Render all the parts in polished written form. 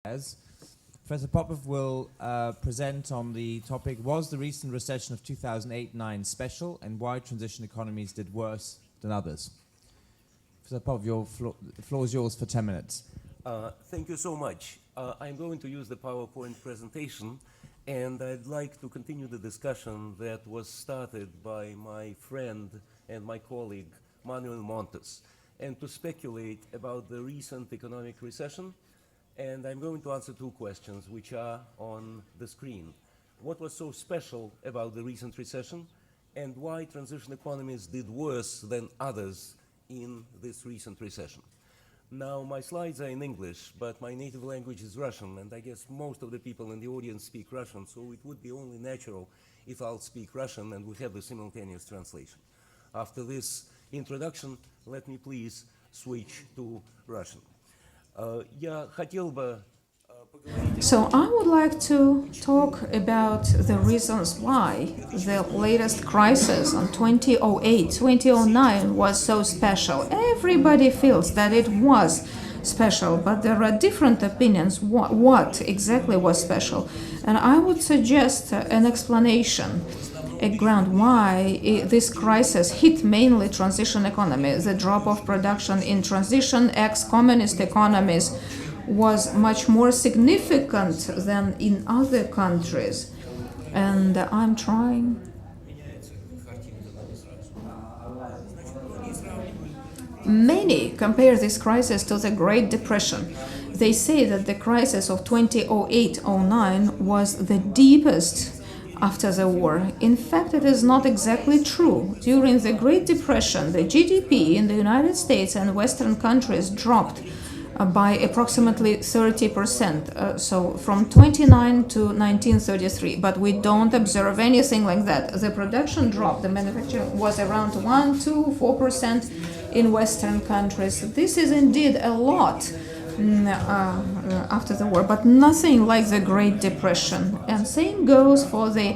As Professor Popov will present on the topic, was the recent recession of 2008-9 special, and why transition economies did worse than others? Professor Popov, the floor is yours for 10 minutes. Thank you so much. I'm going to use the PowerPoint presentation, and I'd like to continue the discussion that was started by my friend and my colleague, Manuel Montes, and to speculate about the recent economic recession. And I'm going to answer two questions which are on the screen. What was so special about the recent recession, and why transition economies did worse than others in this recent recession? Now, my slides are in English, but my native language is Russian, and I guess most of the people in the audience speak Russian, so it would be only natural if I'll speak Russian and we have the simultaneous translation. After this introduction, let me please switch to Russian. So I would like to talk about the reasons why the latest crisis on 2008, 2009 was so special. Everybody feels that it was special, but there are different opinions what exactly was special. And I would suggest an explanation, a ground why this crisis hit mainly transition economies. The drop of production in transition ex-communist economies was much more significant than in other countries. And I'm trying. Many compare this crisis to the Great Depression. They say that the crisis of 2008-09 was the deepest after the war. In fact, it is not exactly true. During the Great Depression, the GDP in the United States and Western countries dropped by approximately 30%, so from 29 to 1933. But we don't observe anything like that. The production dropped, the manufacturing was around 1, 2, 4% in Western countries. This is indeed a lot after the war, but nothing like the Great Depression. And same goes for the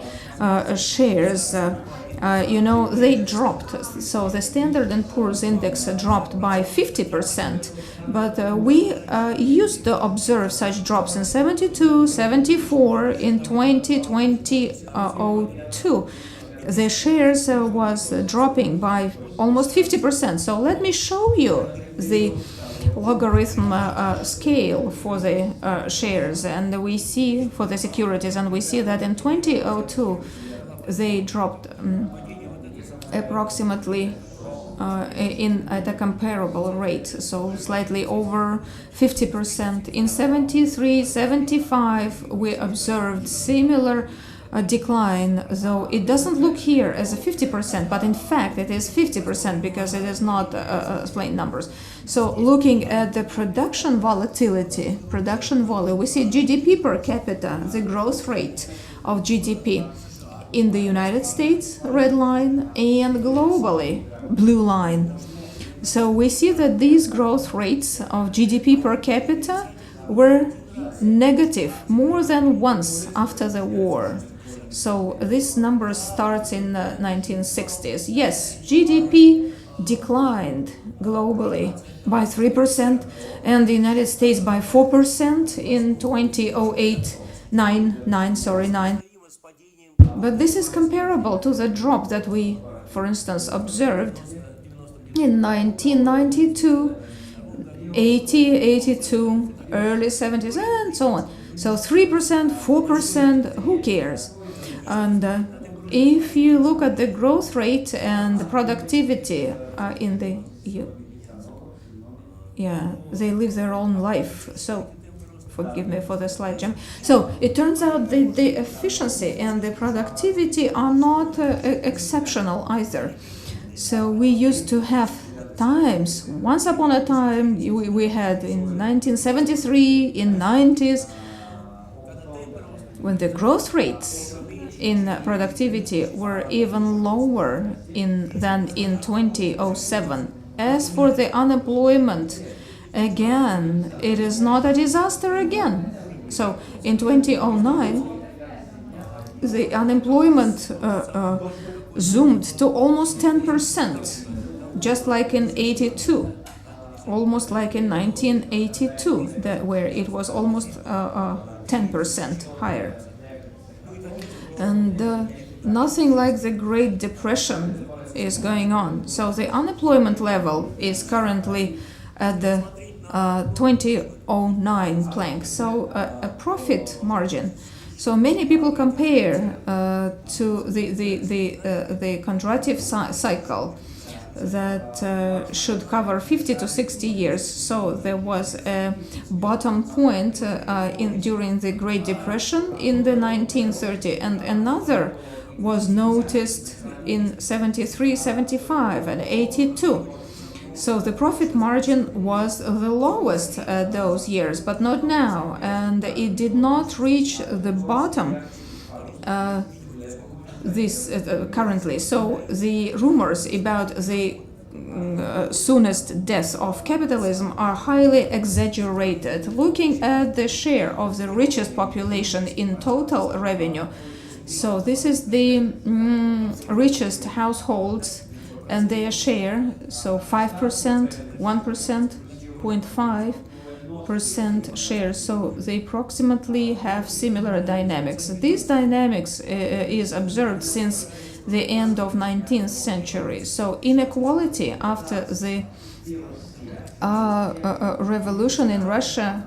shares. They dropped. So the Standard & Poor's index dropped by 50%. But we used to observe such drops in 72, 74, in 2002. The shares was dropping by almost 50%. So let me show you the logarithm scale for the shares, and we see for the securities, and we see that in 2002 they dropped approximately at a comparable rate, so slightly over 50%. In 73, 75 we observed similar decline, though it doesn't look here as a 50%, but in fact it is 50% because it is not plain numbers. So looking at the production volatility, production volume, we see GDP per capita, the growth rate of GDP in the United States, red line, and globally, blue line. So we see that these growth rates of GDP per capita were negative more than once after the war. So this number starts in the 1960s. Yes, GDP declined globally by 3% and the United States by 4% in 2008, 9. But this is comparable to the drop that we, for instance, observed in 1992, 80, 82, early 70s, and so on. So 3%, 4%, who cares? And if you look at the growth rate and the productivity in the they live their own life. So forgive me for the slide jump. So it turns out that the efficiency and the productivity are not exceptional either. So we used to have times, once upon a time, we had in 1973, in 90s, when the growth rates in productivity were even lower than in 2007. As for the unemployment, again, it is not a disaster again. So in 2009, the unemployment zoomed to almost 10%, just like in 82. almost like in 1982, where it was almost 10% higher. And nothing like the Great Depression is going on. So the unemployment level is currently at the 2009 plank. So a profit margin. So many people compare to the contractive cycle that should cover 50 to 60 years. So there was a bottom point during the Great Depression in the 1930s, and another was noticed in 73, 75, and 82. So the profit margin was the lowest those years, but not now, and it did not reach the bottom currently. So the rumors about the soonest death of capitalism are highly exaggerated. Looking at the share of the richest population in total revenue, so this is the richest households and their share, so 5%, 1%, 0.5% share, so they approximately have similar dynamics. This dynamics is observed since the end of 19th century. So inequality after the revolution in Russia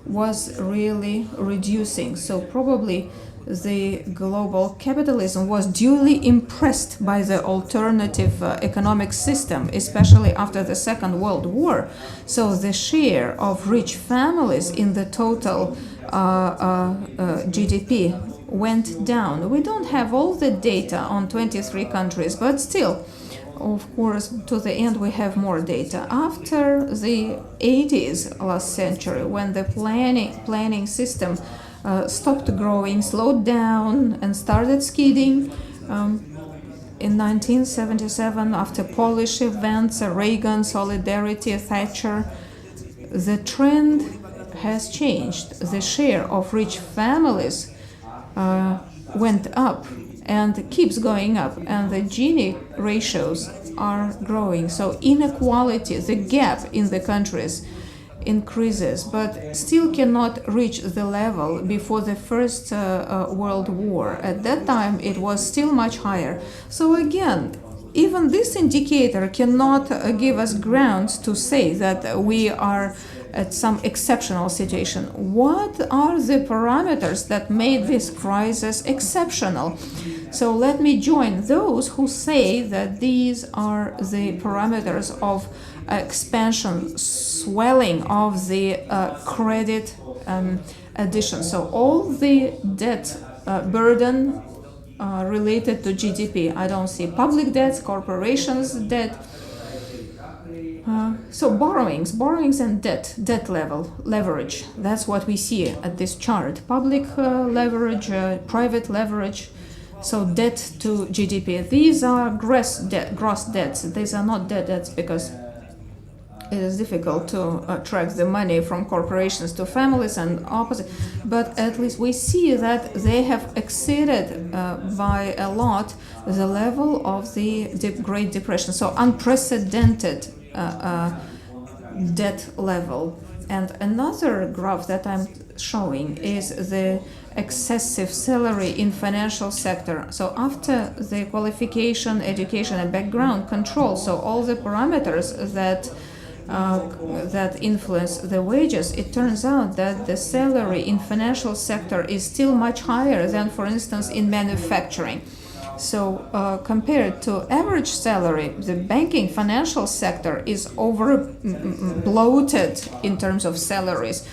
was really reducing. So probably the global capitalism was duly impressed by the alternative economic system, especially after the Second World War. So the share of rich families in the total GDP went down. We don't have all the data on 23 countries, but still, of course, to the end we have more data. After the 80s last century, when the planning system stopped growing, slowed down, and started skidding. In 1977, after Polish events, Reagan, Solidarity, Thatcher, the trend has changed. The share of rich families went up and keeps going up, and the Gini ratios are growing. So inequality, the gap in the countries, increases, but still cannot reach the level before the First World War. At that time, it was still much higher. So again, even this indicator cannot give us grounds to say that we are at some exceptional situation. What are the parameters that made this crisis exceptional? So let me join those who say that these are the parameters of expansion, swelling of the credit addition. So all the debt burden related to GDP. I don't see public debts, corporations debt. So borrowings and debt level, leverage. That's what we see at this chart. Public leverage, private leverage. So debt to GDP. These are gross debts. These are not dead debts because it is difficult to track the money from corporations to families and opposite. But at least we see that they have exceeded by a lot the level of the Great Depression. So unprecedented debt level. And another graph that I'm showing is the excessive salary in financial sector. So after the qualification, education, and background control, so all the parameters that influence the wages, it turns out that the salary in financial sector is still much higher than, for instance, in manufacturing. So compared to average salary, the banking financial sector is over bloated in terms of salaries.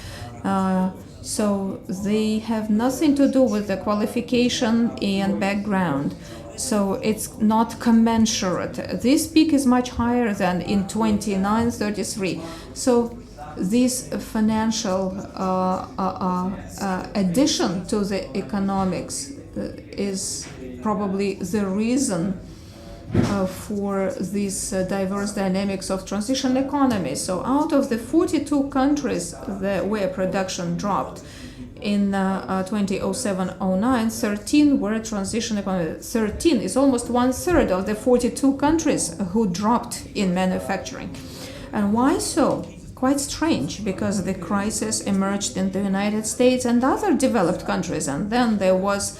So they have nothing to do with the qualification and background. So it's not commensurate. This peak is much higher than in 29-33. So this financial addition to the economics is probably the reason for these diverse dynamics of transition economies. So out of the 42 countries where production dropped in 2007-09, 13 were transition economies. 13 is almost 1/3 of the 42 countries who dropped in manufacturing. And why so? Quite strange, because the crisis emerged in the United States and other developed countries, and then there was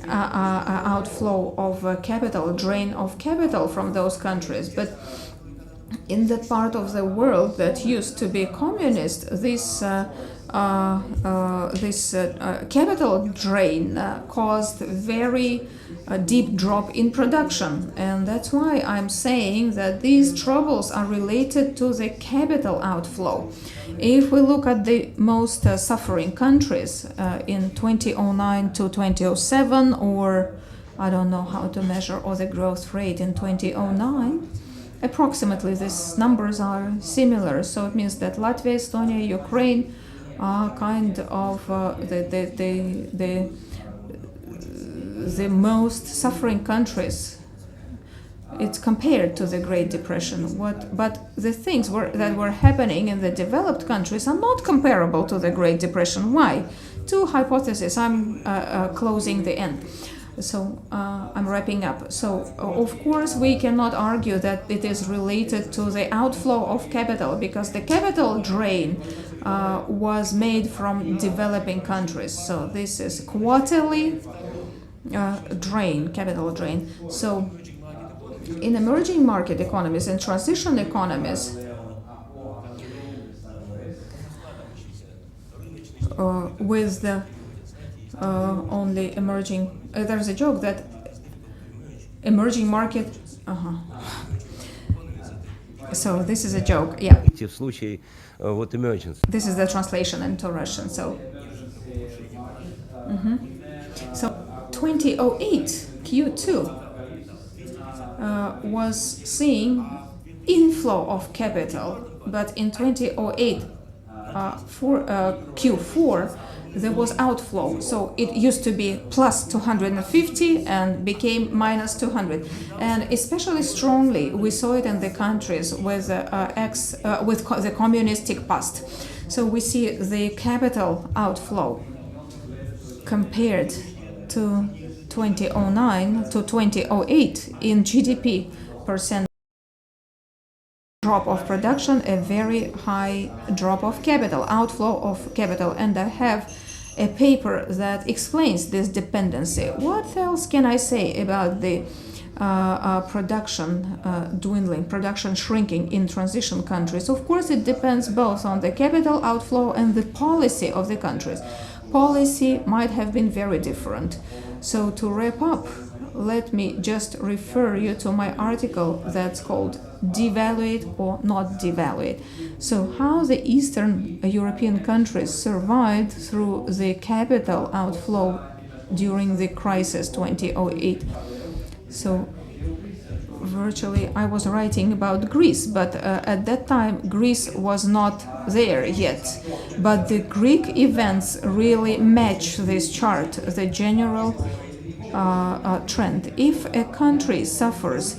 outflow of capital, drain of capital from those countries. But in that part of the world that used to be communist, this capital drain caused very deep drop in production, and that's why I'm saying that these troubles are related to the capital outflow. If we look at the most suffering countries in 2009 to 2007, or I don't know how to measure, or the growth rate in 2009, approximately these numbers are similar. So it means that Latvia, Estonia, Ukraine are kind of the most suffering countries. It's compared to the Great Depression. But the things that were happening in the developed countries are not comparable to the Great Depression. Why? Two hypotheses. I'm closing the end. So I'm wrapping up. So of course we cannot argue that it is related to the outflow of capital, because the capital drain was made from developing countries. So this is quarterly capital drain. So in emerging market economies and transition economies, with the only emerging, there's a joke that emerging market, so this is a joke, yeah. В случае вот emergence. This is the translation into Russian, so. So 2008 Q2 was seeing inflow of capital, but in 2008 Q4 there was outflow. So it used to be plus 250 and became minus 200, and especially strongly we saw it in the countries with the communistic past. So we see the capital outflow compared to 2009 to 2008 in GDP percent drop of production, a very high drop of capital, outflow of capital. And I have a paper that explains this dependency. What else can I say about the production dwindling, production shrinking in transition countries? Of course, it depends both on the capital outflow and the policy of the countries. Policy might have been very different. So to wrap up, let me just refer you to my article that's called Devaluate or Not Devaluate. So how the Eastern European countries survived through the capital outflow during the crisis 2008. So virtually I was writing about Greece, but at that time Greece was not there yet. But the Greek events really match this chart, the general trend. If a country suffers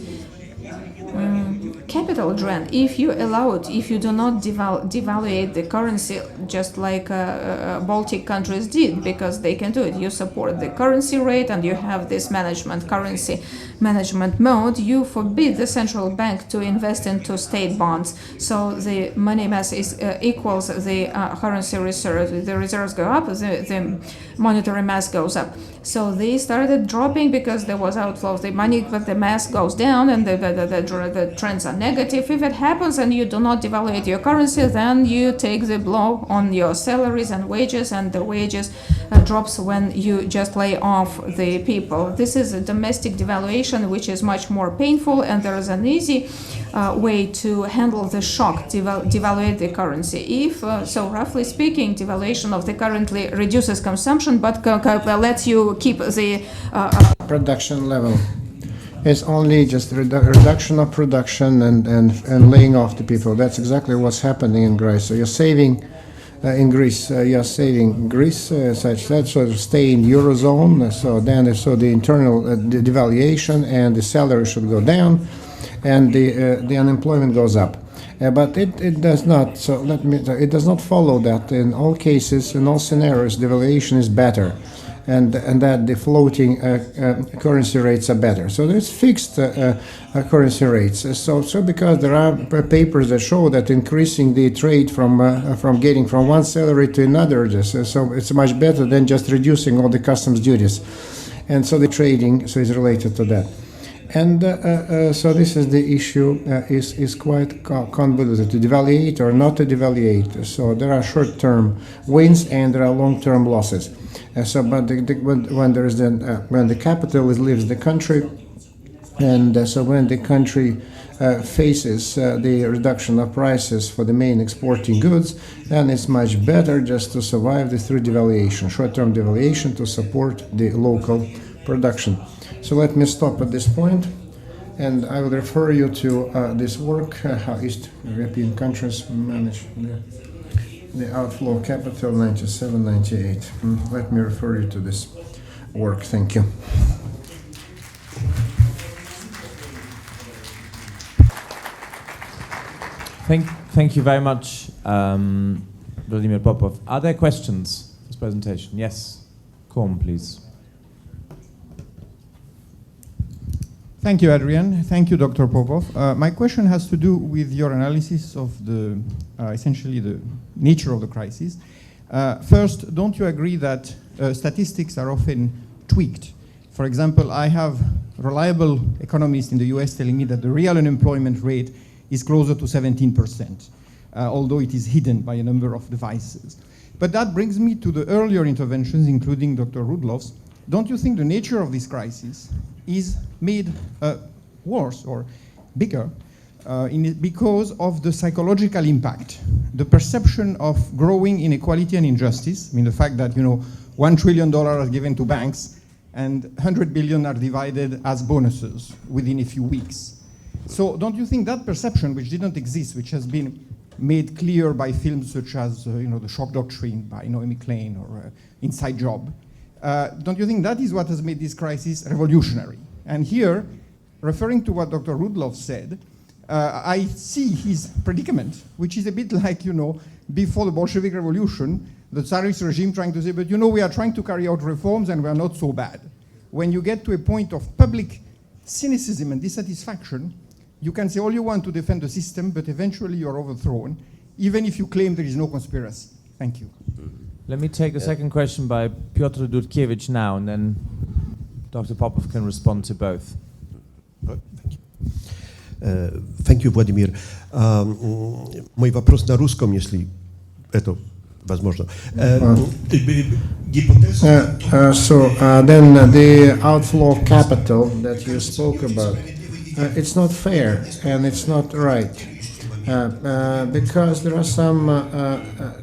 capital drain, if you allow it, if you do not devaluate the currency, just like Baltic countries did, because they can do it, you support the currency rate and you have this currency management mode, you forbid the central bank to invest into state bonds. So the money mass equals the currency reserve. The reserves go up, the monetary mass goes up. So they started dropping because there was outflow of the money, but the mass goes down and the trends are negative. If it happens and you do not devaluate your currency, then you take the blow on your salaries and wages, and the wages drops when you just lay off the people. This is a domestic devaluation, which is much more painful, and there is an easy way to handle the shock, devaluate the currency. So roughly speaking, devaluation of the currency reduces consumption, but lets you keep the production level. It's only just reduction of production and laying off the people. That's exactly what's happening in Greece. So you're saving in Greece. You're saving Greece such that sort of stay in Eurozone. So the internal devaluation and the salary should go down, and the unemployment goes up. But it does not. So it does not follow that in all cases, in all scenarios, devaluation is better. and that the floating currency rates are better. So there's fixed currency rates. So because there are papers that show that increasing the trade from getting from one salary to another, so it's much better than just reducing all the customs duties. And so the trading is related to that. And so this is the issue, is quite convoluted, to devaluate or not to devaluate. So there are short-term wins and there are long-term losses. So, but when there is when the capital leaves the country, and so when the country faces the reduction of prices for the main exporting goods, then it's much better just to survive through devaluation, short-term devaluation, to support the local production. So let me stop at this point, and I will refer you to this work, how East European countries manage the outflow of capital 97-98. Let me refer you to this work. Thank you. Thank you very much, Vladimir Popov. Are there questions for this presentation? Yes, Korm, please. Thank you, Adrian. Thank you, Dr. Popov. My question has to do with your analysis of the, essentially the nature of the crisis. First, don't you agree that statistics are often tweaked? For example, I have reliable economists in the US telling me that the real unemployment rate is closer to 17%, although it is hidden by a number of devices. But that brings me to the earlier interventions, including Dr. Rudloff's. Don't you think the nature of this crisis is made worse or bigger because of the psychological impact, the perception of growing inequality and injustice? I mean, the fact that, $1 trillion are given to banks and 100 billion are divided as bonuses within a few weeks. So don't you think that perception, which didn't exist, which has been made clear by films such as, The Shock Doctrine by Noemi Klein or Inside Job, don't you think that is what has made this crisis revolutionary? And here, referring to what Dr. Rudloff said, I see his predicament, which is a bit like, before the Bolshevik Revolution, the Tsarist regime trying to say, but we are trying to carry out reforms and we are not so bad. When you get to a point of public cynicism and dissatisfaction, you can say all you want to defend the system, but eventually you're overthrown, even if you claim there is no conspiracy. Thank you. Let me take the second question by Piotr Dudkiewicz now, and then Dr. Popov can respond to both. Thank you, Vladimir. Мой вопрос на русском, если это возможно. So then the outflow of capital that you spoke about, it's not fair and it's not right. Because there are some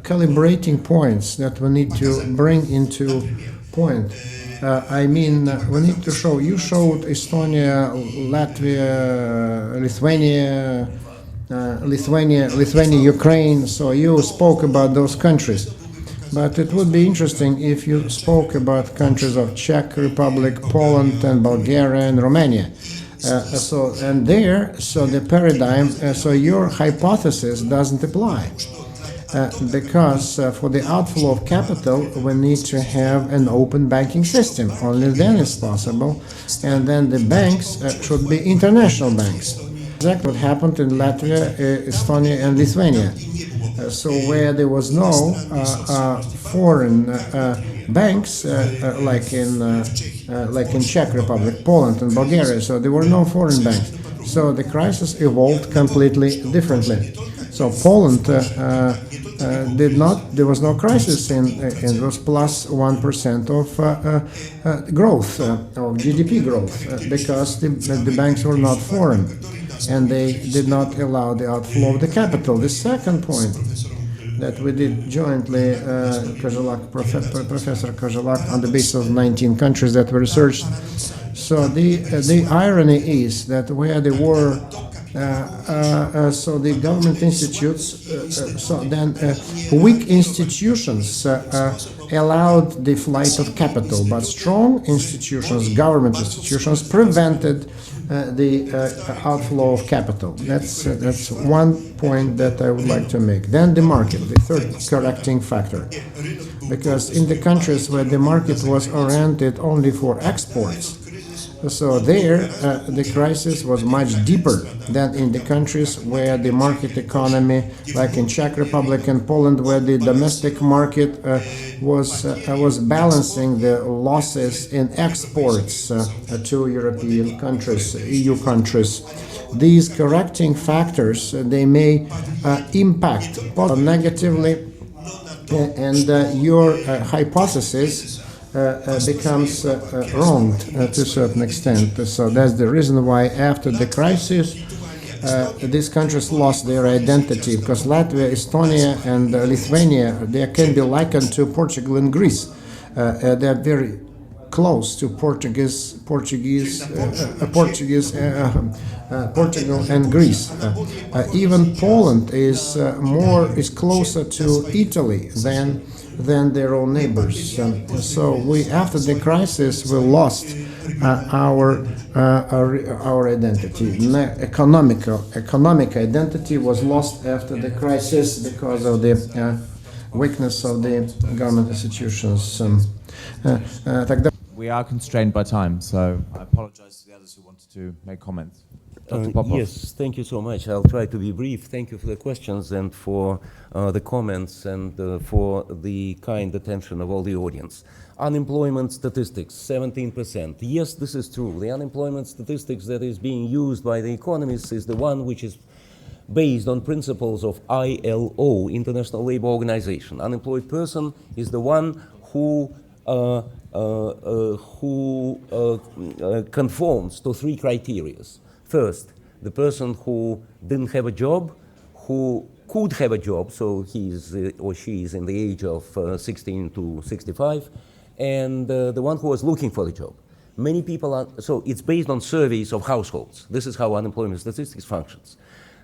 calibrating points that we need to bring into point. I mean, we need to show, you showed Estonia, Latvia, Lithuania, Ukraine, so you spoke about those countries. But it would be interesting if you spoke about countries of Czech Republic, Poland, and Bulgaria, and Romania. So the paradigm, so your hypothesis doesn't apply. Because for the outflow of capital, we need to have an open banking system. Only then it's possible. And then the banks should be international banks. Exactly what happened in Latvia, Estonia, and Lithuania. So where there was no foreign banks, like in Czech Republic, Poland, and Bulgaria, so there were no foreign banks. So the crisis evolved completely differently. So Poland did not. There was no crisis it was plus 1% of growth of GDP growth because the banks were not foreign. And they did not allow the outflow of the capital. The second point that we did jointly, Professor Kozelak, on the basis of 19 countries that were researched. So the irony is that where there were So the government institutes, weak institutions allowed the flight of capital, but strong institutions, government institutions, prevented the outflow of capital. That's one point that I would like to make. Then the market, the third correcting factor. Because in the countries where the market was oriented only for exports, so there the crisis was much deeper than in the countries where the market economy, like in Czech Republic and Poland, where the domestic market was balancing the losses in exports to European countries, EU countries. These correcting factors, they may impact negatively, and your hypothesis becomes wrong to a certain extent. So that's the reason why after the crisis these countries lost their identity, because Latvia, Estonia and Lithuania, they can be likened to Portugal and Greece. They're very close to Portugal and Greece. Even Poland is closer to Italy than their own neighbors. So after the crisis, we lost our identity. Economic identity was lost after the crisis because of the weakness of the government institutions. We are constrained by time, so I apologize to the others who wanted to make comments. Dr. Popov. Yes, thank you so much. I'll try to be brief. Thank you for the questions and for the comments and for the kind attention of all the audience. Unemployment statistics, 17%. Yes, this is true. The unemployment statistics that is being used by the economists is the one which is based on principles of ILO, International Labour Organization. Unemployed person is the one who conforms to three criteria. First, the person who didn't have a job, who could have a job, so he's or she is in the age of 16 to 65, and the one who was looking for the job. Many people are, so it's based on surveys of households. This is how unemployment statistics functions.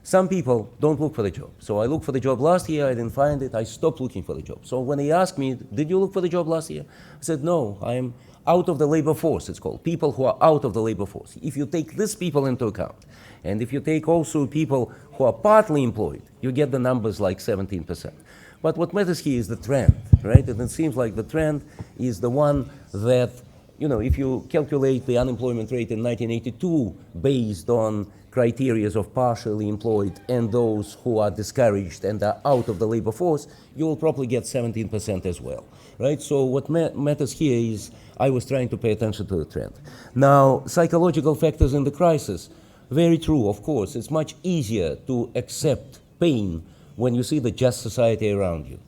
Some people don't look for the job. So I looked for the job last year, I didn't find it, I stopped looking for the job. So when they asked me, did you look for the job last year? I said, no, I'm out of the labor force, it's called. People who are out of the labor force. If you take these people into account, and if you take also people who are partly employed, you get the numbers like 17%. But what matters here is the trend, right? And it seems like the trend is the one that, you know, if you calculate the unemployment rate in 1982 based on criteria of partially employed and those who are discouraged and are out of the labor force, you will probably get 17% as well, right? So what matters here is I was trying to pay attention to the trend. Now, psychological factors in the crisis, very true, of course. It's much easier to accept pain when you see the just society around you.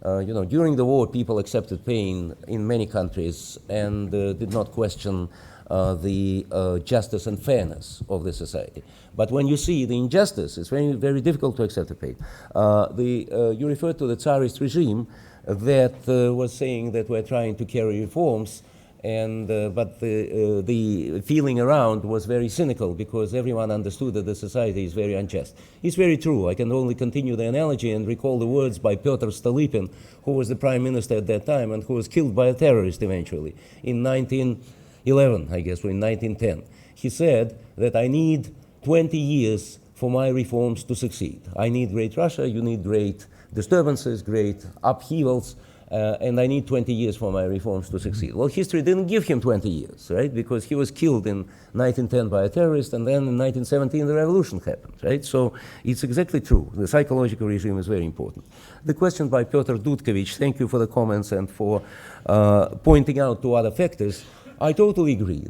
You know, during the war, people accepted pain in many countries and did not question the justice and fairness of the society. But when you see the injustice, it's very, very difficult to accept the pain. You referred to the Tsarist regime that was saying that we're trying to carry reforms, and but the feeling around was very cynical because everyone understood that the society is very unjust. It's very true. I can only continue the analogy and recall the words by Pyotr Stolypin, who was the prime minister at that time and who was killed by a terrorist eventually in 1911, I guess, or in 1910. He said that I need 20 years for my reforms to succeed. I need great Russia, you need great disturbances, great upheavals, and I need 20 years for my reforms to succeed. Well, history didn't give him 20 years, right? Because he was killed in 1910 by a terrorist, and then in 1917 the revolution happened, right? So it's exactly true. The psychological regime is very important. The question by Piotr Dudkovich, thank you for the comments and for pointing out two other factors. I totally agree.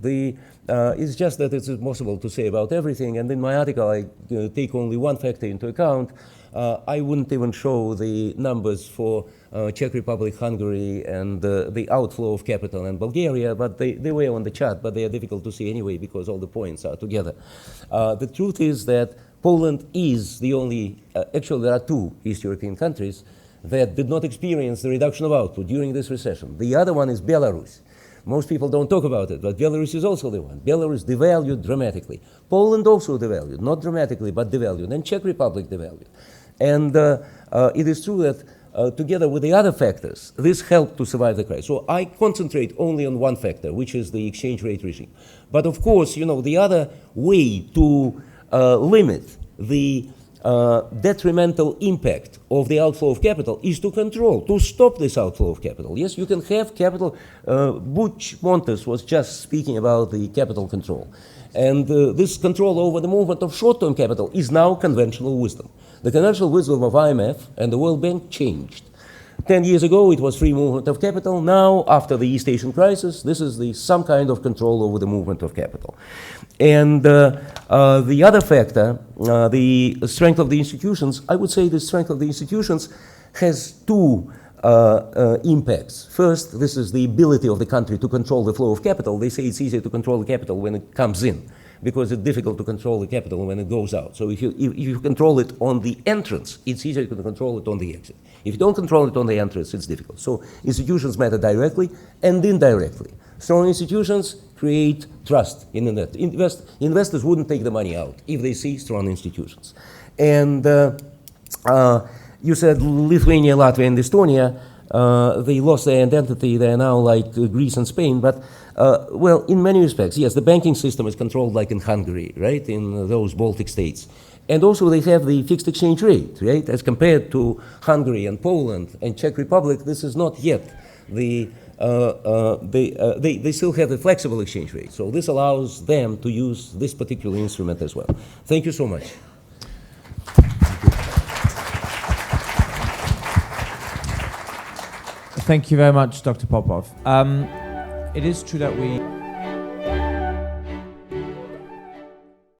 It's just that it's impossible to say about everything, and in my article I take only one factor into account. I wouldn't even show the numbers for Czech Republic, Hungary, and the outflow of capital in Bulgaria, but they were on the chart, but they are difficult to see anyway because all the points are together. The truth is that Poland is the only, actually there are two East European countries that did not experience the reduction of output during this recession. The other one is Belarus. Most people don't talk about it, but Belarus is also the one. Belarus devalued dramatically. Poland also devalued, not dramatically, but devalued. And Czech Republic devalued. And it is true that together with the other factors, this helped to survive the crisis. So I concentrate only on one factor, which is the exchange rate regime. But of course, you know, the other way to limit the detrimental impact of the outflow of capital is to control, to stop this outflow of capital. Yes, you can have capital. Butch Montes was just speaking about the capital control. And this control over the movement of short-term capital is now conventional wisdom. The conventional wisdom of IMF and the World Bank changed. 10 years ago, it was free movement of capital. Now, after the East Asian crisis, this is some kind of control over the movement of capital. And the other factor, the strength of the institutions, I would say the strength of the institutions has two impacts. First, this is the ability of the country to control the flow of capital. They say it's easier to control the capital when it comes in, because it's difficult to control the capital when it goes out. So if you control it on the entrance, it's easier to control it on the exit. If you don't control it on the entrance, it's difficult. So institutions matter directly and indirectly. Strong institutions create trust in the net. Investors wouldn't take the money out if they see strong institutions. And you said Lithuania, Latvia, and Estonia, they lost their identity. They're now like Greece and Spain. But, well, in many respects, yes, the banking system is controlled like in Hungary, right, in those Baltic states. And also they have the fixed exchange rate, right, as compared to Hungary and Poland and Czech Republic. This is not yet the, they still have the flexible exchange rate. So this allows them to use this particular instrument as well. Thank you so much. Thank you very much, Dr. Popov. It is true that we